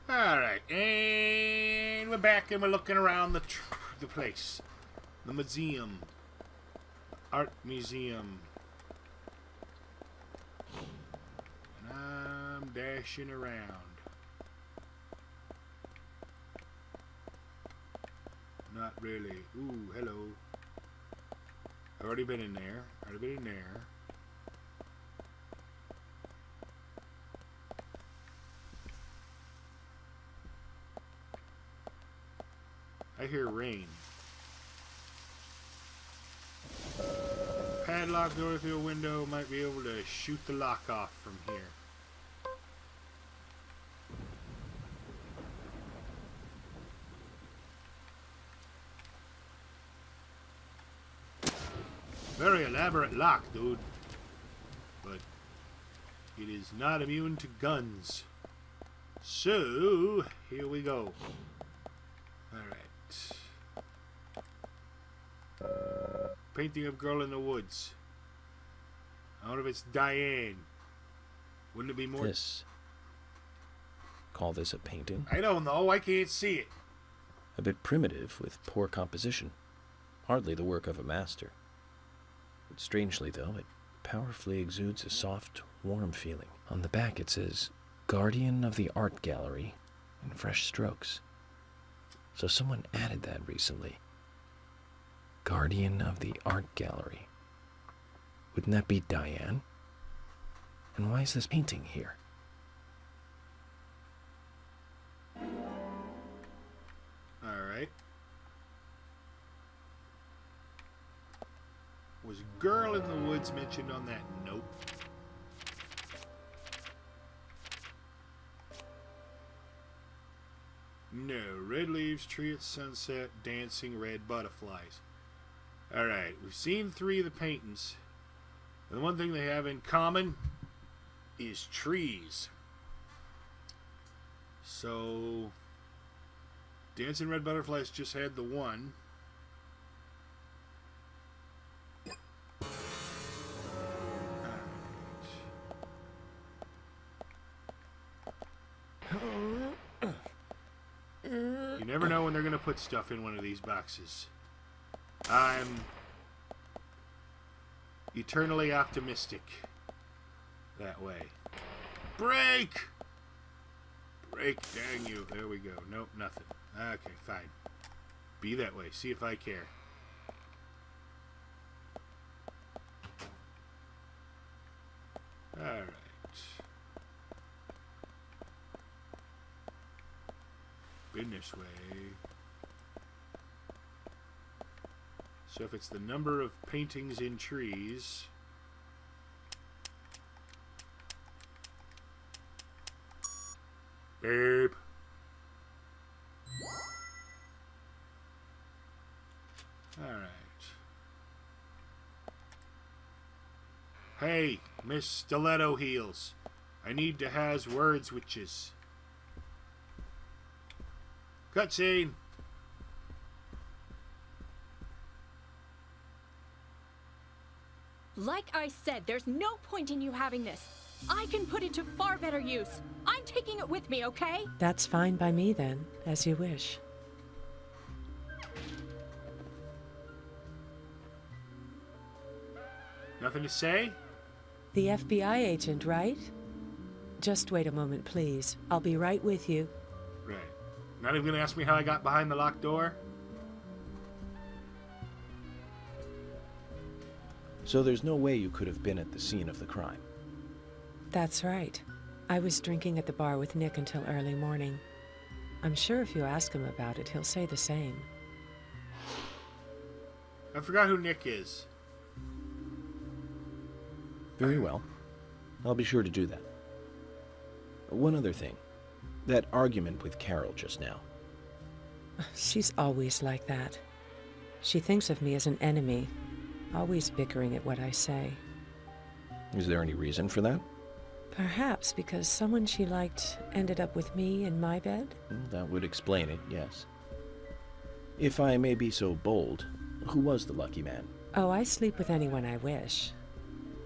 Alright, and we're back and we're looking around the place. The museum. Art museum. And I'm dashing around. Not really. Ooh, hello. Already been in there. Already been in there. I hear rain. Padlock door through a window, might be able to shoot the lock off from here. Very elaborate lock, dude. But it is not immune to guns. So, here we go. Alright. Painting of girl in the woods. I wonder if it's Diane. Wouldn't it be more... Call this a painting? I don't know. I can't see it. A bit primitive with poor composition. Hardly the work of a master. But strangely, though, it powerfully exudes a soft, warm feeling. On the back it says, Guardian of the Art Gallery, in fresh strokes. So someone added that recently. Guardian of the Art Gallery. Wouldn't that be Diane? And why is this painting here? Alright. Was girl in the woods mentioned on that? Nope. No. Red leaves, tree at sunset, dancing red butterflies. Alright, we've seen 3 of the paintings. And the one thing they have in common is trees. So, dancing red butterflies just had the one. You never know when they're going to put stuff in one of these boxes. I'm eternally optimistic that way. Break! Break, dang you. There we go. Nope, nothing. Okay, fine. Be that way. See if I care. Alright. Been this way. So if it's the number of paintings in trees... Babe. Alright. Hey, Miss Stiletto Heels. I need to has words with yous. Cutscene. Like I said, there's no point in you having this. I can put it to far better use. I'm taking it with me, okay? That's fine by me then, as you wish. Nothing to say? The FBI agent, right? Just wait a moment, please. I'll be right with you. Right. Not even gonna ask me how I got behind the locked door? So there's no way you could have been at the scene of the crime. That's right. I was drinking at the bar with Nick until early morning. I'm sure if you ask him about it, he'll say the same. I forgot who Nick is. Very well. I'll be sure to do that. One other thing. That argument with Carol just now. She's always like that. She thinks of me as an enemy, always bickering at what I say. Is there any reason for that? Perhaps because someone she liked ended up with me in my bed? That would explain it, yes. If I may be so bold, who was the lucky man? Oh, I sleep with anyone I wish.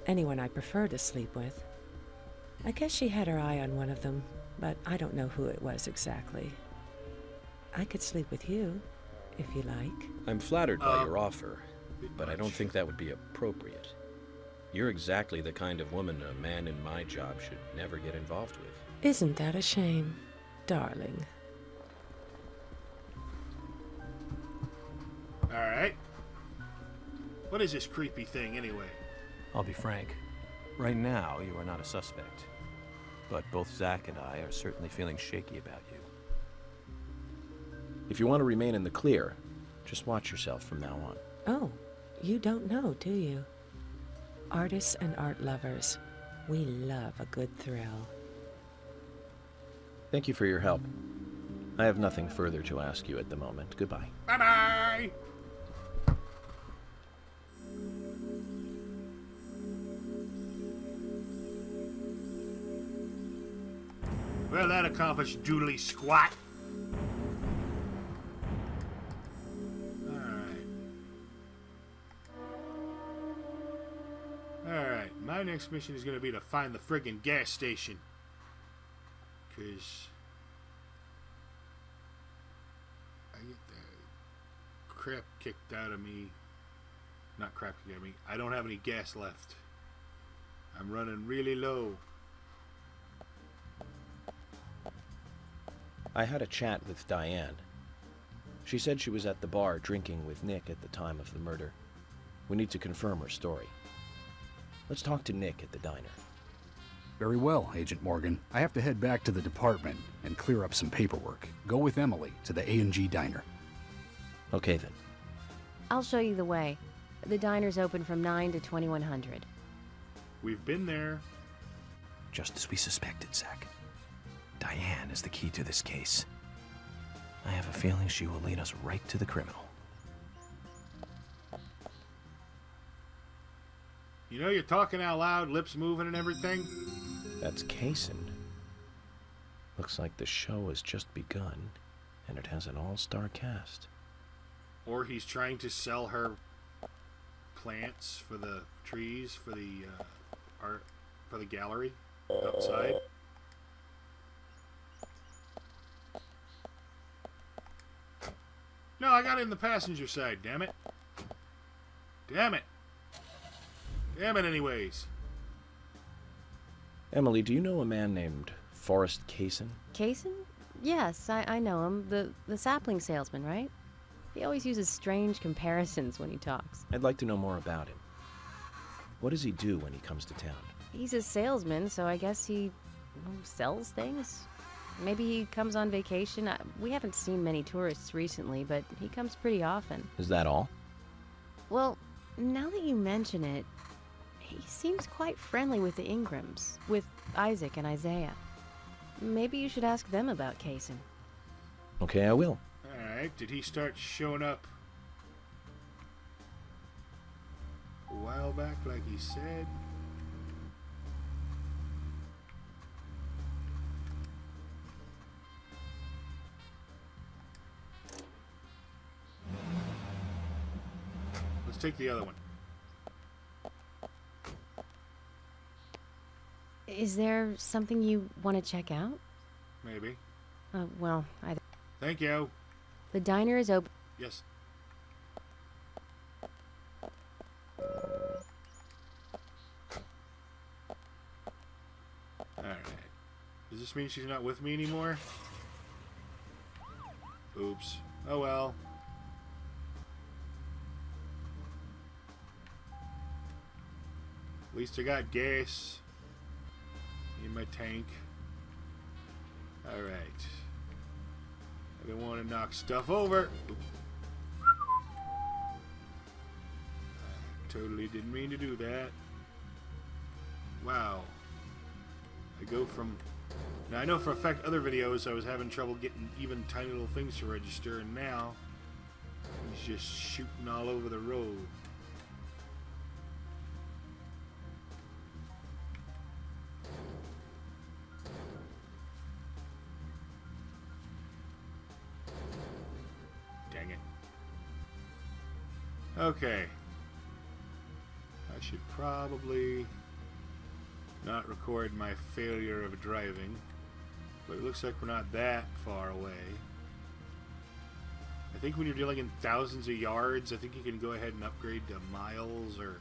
Anyone I prefer to sleep with. I guess she had her eye on one of them. but I don't know who it was exactly. I could sleep with you, if you like. I'm flattered by your offer, but I don't think that would be appropriate. You're exactly the kind of woman a man in my job should never get involved with. Isn't that a shame, darling? Alright. What is this creepy thing, anyway? I'll be frank. Right now, you are not a suspect. But both Zach and I are certainly feeling shaky about you. If you want to remain in the clear, just watch yourself from now on. Oh, you don't know, do you? Artists and art lovers, we love a good thrill. Thank you for your help. I have nothing further to ask you at the moment. Goodbye. Bye-bye! Well, that accomplished doodly squat. Alright, my next mission is going to be to find the friggin' gas station. Because I get the crap kicked out of me. Not crap kicked out of me. I don't have any gas left. I'm running really low. I had a chat with Diane. She said she was at the bar drinking with Nick at the time of the murder. We need to confirm her story. Let's talk to Nick at the diner. Very well, Agent Morgan. I have to head back to the department and clear up some paperwork. Go with Emily to the A&G diner. Okay then. I'll show you the way. The diner's open from 9 to 2100. We've been there. Just as we suspected, Zach. Diane is the key to this case. I have a feeling she will lead us right to the criminal. You know, you're talking out loud, lips moving and everything. That's Kaysen. Looks like the show has just begun, and it has an all-star cast. Or he's trying to sell her plants for the trees, for the art, for the gallery outside. No, I got it in the passenger side, damn it. Damn it. Damn it anyways. Emily, do you know a man named Forrest Kaysen? Kaysen? Yes, I know him. The sapling salesman, right? He always uses strange comparisons when he talks. I'd like to know more about him. What does he do when he comes to town? He's a salesman, so I guess he sells things? Maybe he comes on vacation. We haven't seen many tourists recently, but he comes pretty often. Is that all? Well, now that you mention it, he seems quite friendly with the Ingrams, with Isaac and Isaiah. Maybe you should ask them about Kaysen. Okay, I will. Alright, did he start showing up a while back like he said? Let's take the other one. Is there something you want to check out? Maybe. Well, Thank you. the diner is open. Yes. Alright. Does this mean she's not with me anymore? Oops. Oh well. At least I got gas in my tank. Alright. I don't want to knock stuff over. Totally didn't mean to do that. Wow. I go from... Now I know for a fact other videos I was having trouble getting even tiny little things to register, and now he's just shooting all over the road. Dang it. Okay. I should probably not record my failure of driving. But it looks like we're not that far away. I think when you're dealing in thousands of yards, I think you can go ahead and upgrade to miles or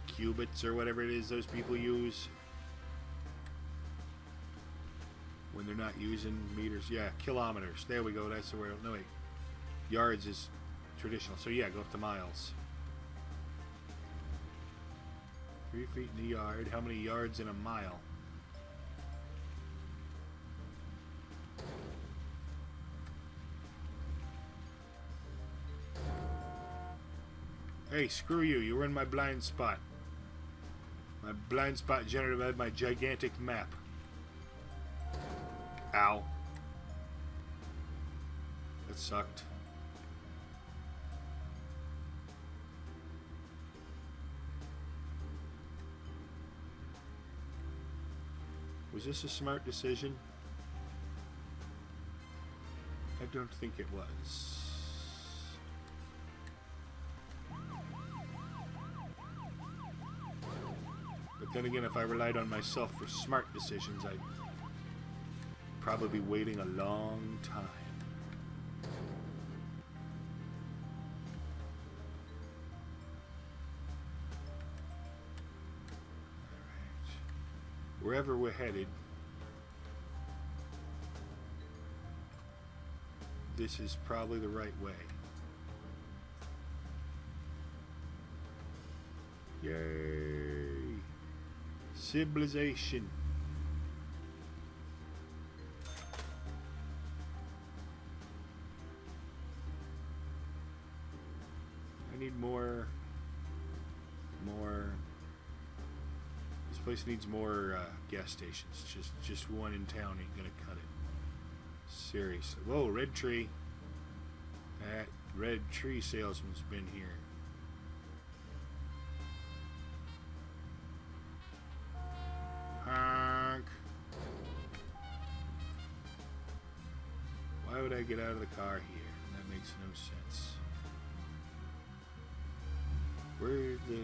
cubits or whatever it is those people use. When they're not using meters. Yeah, kilometers. There we go. That's the word. No, wait. Yards is traditional. So yeah, go up to miles. 3 feet in a yard. How many yards in a mile? Hey, screw you. You were in my blind spot. My blind spot generated by my gigantic map. Ow. That sucked. Was this a smart decision? I don't think it was. But then again, if I relied on myself for smart decisions, I'd probably be waiting a long time. Alright. Wherever we're headed, this is probably the right way. Yay! Civilization. I need more. This place needs more gas stations. Just one in town ain't gonna cut it. Seriously. Whoa, red tree. That red tree salesman's been here. Honk. Why would I get out of the car here? That makes no sense. Where's the...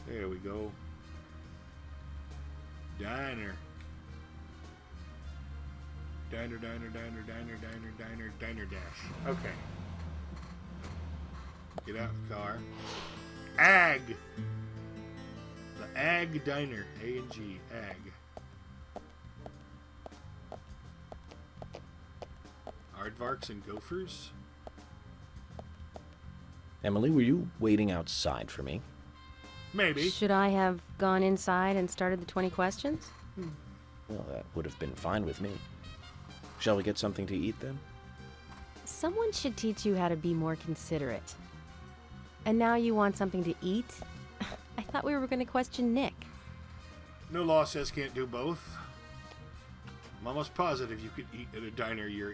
There we go. Diner. Diner dash. Okay. Get out of the car. Ag! The Ag Diner. A&G. Ag. Aardvarks and gophers? Emily, were you waiting outside for me? Maybe. Should I have gone inside and started the 20 questions? Well, that would have been fine with me. Shall we get something to eat then? Someone should teach you how to be more considerate. And now you want something to eat? I thought we were going to question Nick. No law says can't do both. I'm almost positive you could eat at a diner you're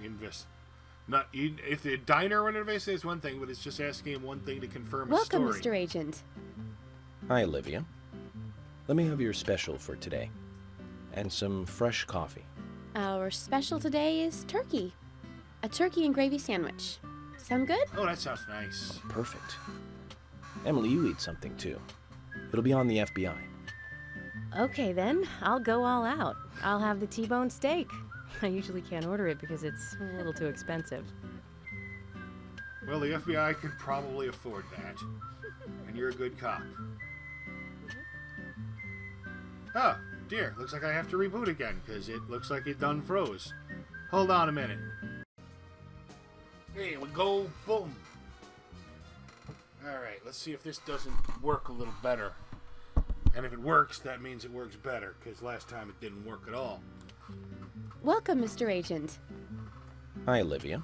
not eat. If the diner went invest is one thing, but it's just asking him one thing to confirm a story. Welcome, Mr. Agent. Hi, Olivia. Let me have your special for today. And some fresh coffee. Our special today is turkey. A turkey and gravy sandwich. Sound good? Oh, that sounds nice. Perfect. Emily, you eat something too. It'll be on the FBI. Okay then, I'll go all out. I'll have the T-bone steak. I usually can't order it because it's a little too expensive. Well, the FBI could probably afford that. And you're a good cop. Oh, dear. Looks like I have to reboot again, because it looks like it done froze. Hold on a minute. Here we go. Boom. Alright, let's see if this doesn't work a little better. And if it works, that means it works better, because last time it didn't work at all. Welcome, Mr. Agent. Hi, Olivia.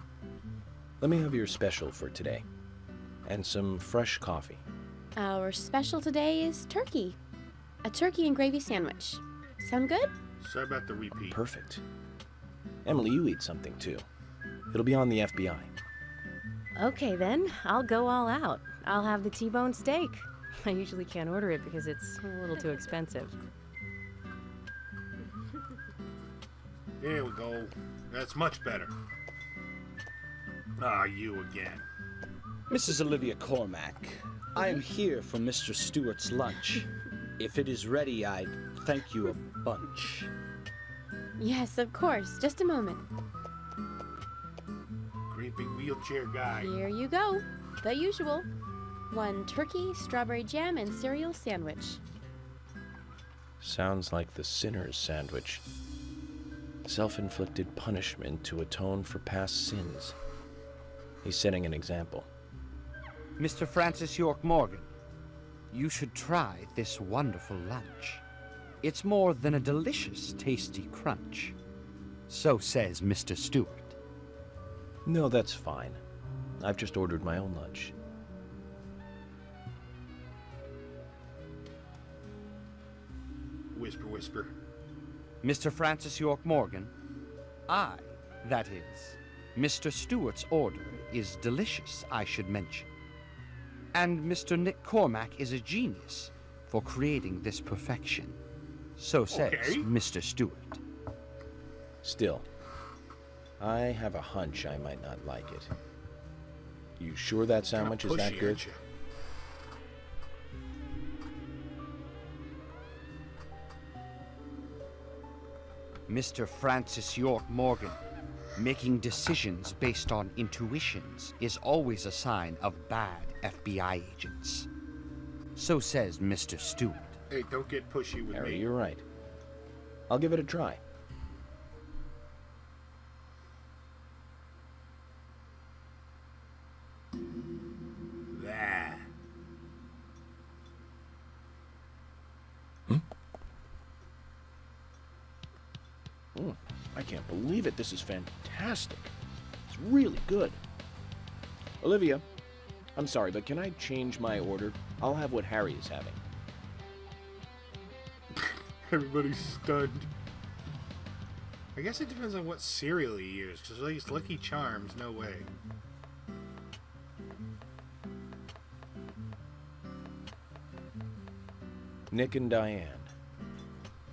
Let me have your special for today. And some fresh coffee. Our special today is turkey. A turkey and gravy sandwich. Sound good? Sorry about the repeat. Perfect. Emily, you eat something too. It'll be on the FBI. Okay then, I'll go all out. I'll have the T-bone steak. I usually can't order it because it's a little too expensive. Here we go. That's much better. Ah, you again. Mrs. Olivia Cormack, I am here for Mr. Stewart's lunch. If it is ready, I'd thank you a bunch. Yes, of course. Just a moment. Creeping wheelchair guy. Here you go. The usual. 1 turkey, strawberry jam, and cereal sandwich. Sounds like the sinner's sandwich. Self-inflicted punishment to atone for past sins. He's setting an example. Mr. Francis York Morgan, you should try this wonderful lunch. It's more than a delicious, tasty crunch. So says Mr. Stewart. No, that's fine. I've just ordered my own lunch. Whisper, whisper. Mr. Francis York Morgan, that is, Mr. Stewart's order is delicious, I should mention. And Mr. Nick Cormack is a genius for creating this perfection. So says Mr. Stewart. Still, I have a hunch I might not like it. You sure that sandwich is that good? Mr. Francis York Morgan, making decisions based on intuitions is always a sign of bad FBI agents. So says Mr. Stewart. Hey, don't get pushy with Harry, me. you're right. I'll give it a try. There. I can't believe it. This is fantastic. It's really good. Olivia, I'm sorry, but can I change my order? I'll have what Harry is having. Everybody's stunned. I guess it depends on what cereal you use, because like Lucky Charms, no way. Nick and Diane.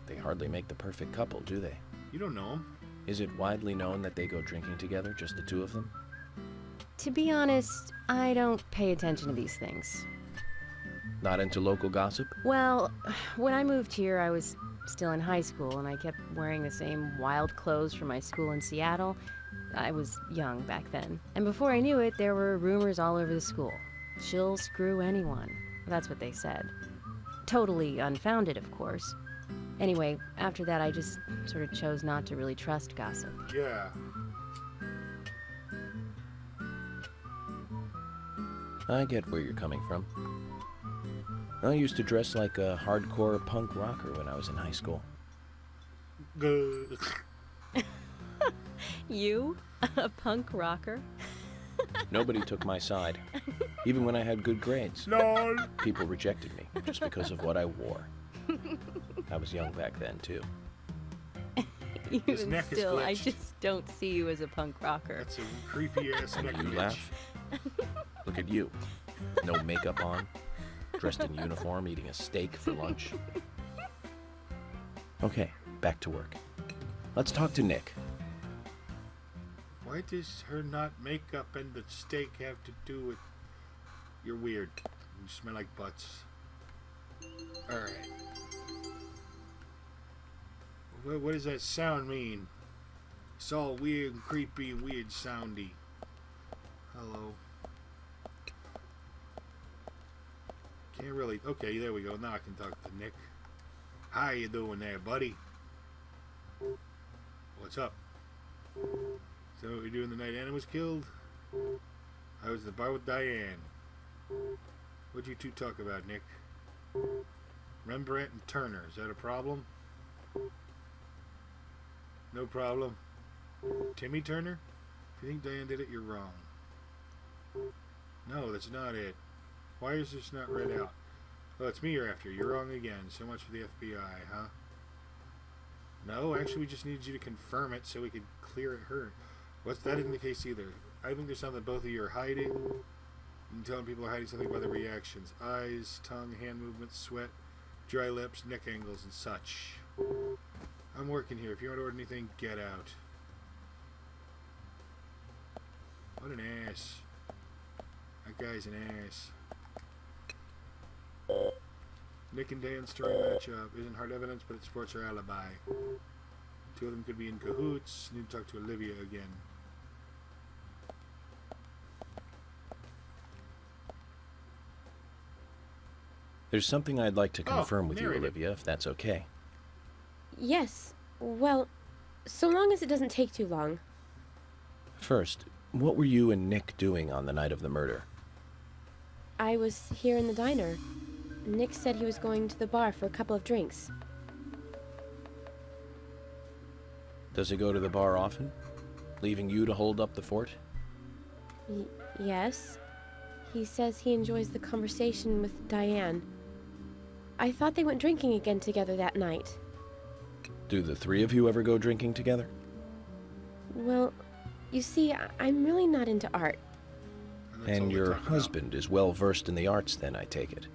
They hardly make the perfect couple, do they? You don't know them. Is it widely known that they go drinking together, just the two of them? To be honest, I don't pay attention to these things. Not into local gossip? Well, when I moved here, I was still in high school, and I kept wearing the same wild clothes from my school in Seattle. I was young back then. And before I knew it, there were rumors all over the school. She'll screw anyone. That's what they said. Totally unfounded, of course. Anyway, after that, I just sort of chose not to really trust gossip. Yeah. I get where you're coming from. I used to dress like a hardcore punk rocker when I was in high school. Good. You? A punk rocker? Nobody took my side. Even when I had good grades. LOL. People rejected me just because of what I wore. I was young back then, too. His Even neck is still, I glitched. just don't see you as a punk rocker. That's a creepy ass neck You glitch. laugh? Look at you. No makeup on. Dressed in uniform, eating a steak for lunch. Okay, back to work. Let's talk to Nick. Why does her not makeup and the steak have to do with... You're weird. You smell like butts. Alright. What does that sound mean? It's all weird and creepy and weird soundy. Hello. Can't really... Okay, there we go. Now I can talk to Nick. How you doing there, buddy? What's up? So what we doing the night Anna was killed? I was at the bar with Diane. What'd you two talk about, Nick? Rembrandt and Turner. Is that a problem? No problem. Timmy Turner? If you think Diane did it, you're wrong. No, that's not it. Why is this not read out? Oh, it's me you're after. You're wrong again. So much for the FBI, huh? No, actually we just needed you to confirm it so we could clear it her. That isn't the case either. I think there's something both of you are hiding. You can tell when people are hiding something by their reactions. Eyes, tongue, hand movements, sweat, dry lips, neck angles, and such. I'm working here. If you want to order anything, get out. What an ass. That guy's an ass. Nick and Dan's story matchup isn't hard evidence, but it supports her alibi. Two of them could be in cahoots. Need to talk to Olivia again. There's something I'd like to confirm with you, narrative. Olivia, if that's okay. Yes. Well, so long as it doesn't take too long. First, what were you and Nick doing on the night of the murder? I was here in the diner. Nick said he was going to the bar for a couple of drinks. Does he go to the bar often? Leaving you to hold up the fort? Yes. He says he enjoys the conversation with Diane. I thought they went drinking again together that night. Do the three of you ever go drinking together? Well, you see, I'm really not into art. that's all And we your talk about. husband is well versed in the arts then, I take it.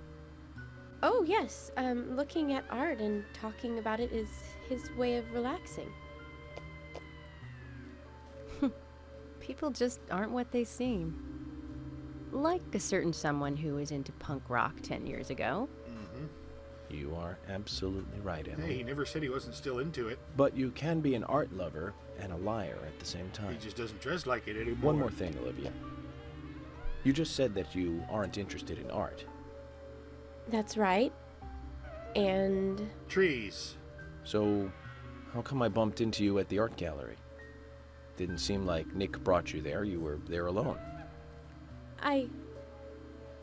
Oh, yes. Looking at art and talking about it is his way of relaxing. People just aren't what they seem. Like a certain someone who was into punk rock 10 years ago. You are absolutely right, Emily. Hey, he never said he wasn't still into it. But you can be an art lover and a liar at the same time. He just doesn't dress like it anymore. One more thing, Olivia. You just said that you aren't interested in art. That's right. And Trees. So, how come I bumped into you at the art gallery? Didn't seem like Nick brought you there. You were there alone.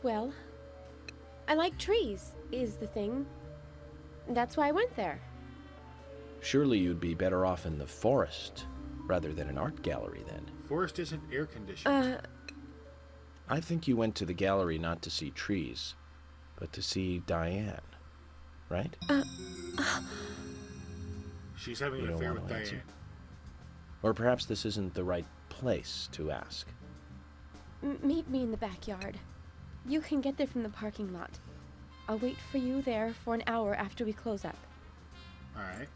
well, I like trees, is the thing. That's why I went there. Surely you'd be better off in the forest rather than an art gallery then. Forest isn't air conditioned. I think you went to the gallery not to see trees, but to see Diane, right? She's having You an don't affair want with to Diane. answer. Or perhaps this isn't the right place to ask. Meet me in the backyard. You can get there from the parking lot. I'll wait for you there for an hour after we close up. Alright.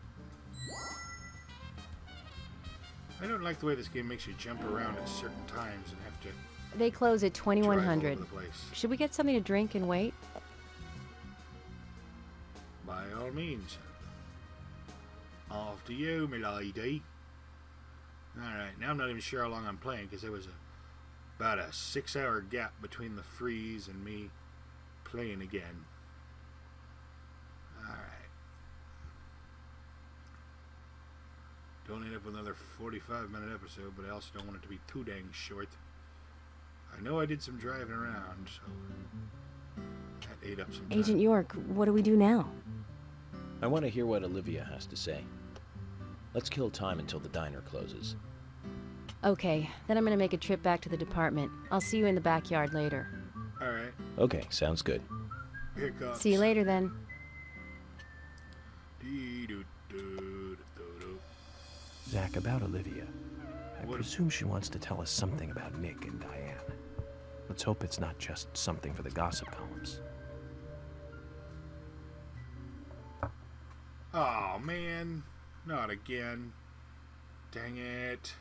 I don't like the way this game makes you jump around at certain times and have to They close at drive all 2100. over the place. Should we get something to drink and wait? By all means. After you, milady. Alright, now I'm not even sure how long I'm playing because there was about a 6-hour gap between the freeze and me playing again. Alright. Don't end up with another 45-minute episode, but I also don't want it to be too dang short. I know I did some driving around, so that ate up some time. Agent York, what do we do now? I want to hear what Olivia has to say. Let's kill time until the diner closes. Okay, then I'm gonna make a trip back to the department. I'll see you in the backyard later. Alright, Okay, sounds good. here it comes. See you later then. Dee-doo-doo-doo-doo-doo. Zach, about Olivia. I What- presume she wants to tell us something about Nick and Diane. Let's hope it's not just something for the gossip columns. Oh man, not again. Dang it.